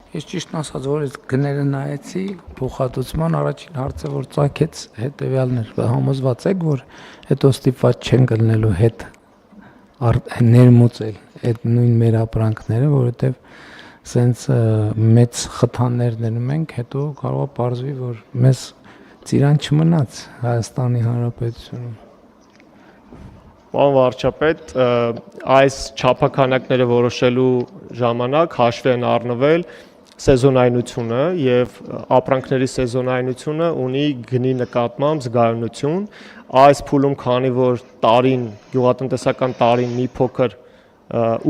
Ես ճիշտ ասած, որ այս գները նայեցի փոխհատուցման առաջին հարցը, որ ծագեց հետեւյալն էր, համոզված եք, որ հետո ստիպված չեն գտնելու հետ ներմուծել այդ նույն մեր ապրանքները, որովհետեւ սենց մեծ խթաններ դնում ենք, հետո կարող է պարզվի, որ մեզ ծիրան չմնաց Հայաստանի Հանրապետությունում։ Պարոն վարչապետ, այս չափաքանակները որոշելու ժամանակ հաշվի են առնվել սեզոնայնությունը եւ ապրանքների սեզոնայնությունը ունի գնի նկատմամբ զգայունություն։ Այս փուլում, քանի որ տարին, գյուղատնտեսական տարին մի փոքր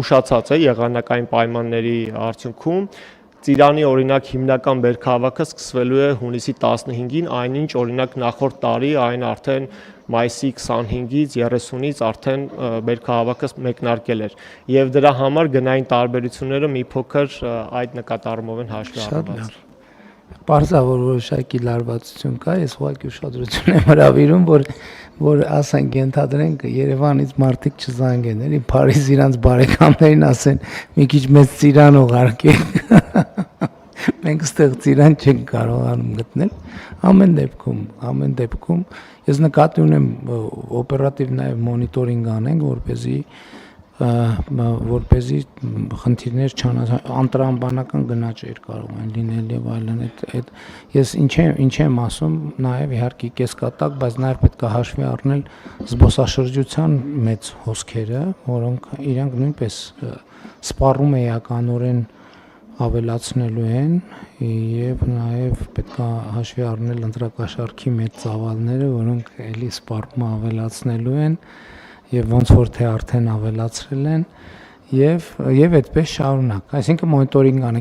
ուշացած է եղանակային պայմանների արդյունքում, ծիրանի օրինակ հիմնական բերքահավաքը սկսվելու է հունիսի 15-ին, այնինչ օրինակ նախորդ տարի այն արդեն մայիսի 25-ից 30-ից արդեն բերքահավաքը մեկնարկել էր եւ դրա համար գնային տարբերությունները մի փոքր այդ նկատառումով են հաշվի առնված։ Պարզա որ որոշակի լարվածություն կա, ես ուղղակի ուշադրություն եմ հրավիրում, որ ասենք ենթադրենք Երևանից մարդիկ չզանգեն, էլի Փարիզ իրանց բարեկամներին ասեն մի քիչ մեծ ծիրան ուղարկեք։ Մենք ստեղ ծիրան չենք կարողանում գտնել։ Ամեն դեպքում ես նկատի ունեմ օպերատիվ նաև մոնիտորինգ անենք, որպեսզի խնդիրներ չանցան, անտրամաբանական գնաճեր կարող են լինել եւ այլն։ Այդ ես ինչ եմ ասում, նաև իհարկե կեսկատակ, բայց նաև պետք է հաշվի առնել զբոսաշրջության մեծ հոսքերը, որոնք իրանք նույնպես սպառում էականորեն ավելացնելու են եւ նաեւ պետք է հաշվի առնել ընտրակաշառքի մեծ ծավալները, որոնք էլի սպառումը ավելացնելու են եւ ոնց որ թե արդեն ավելացրել են եւ այդպես շարունակ, այսինքն մոնիտորինգ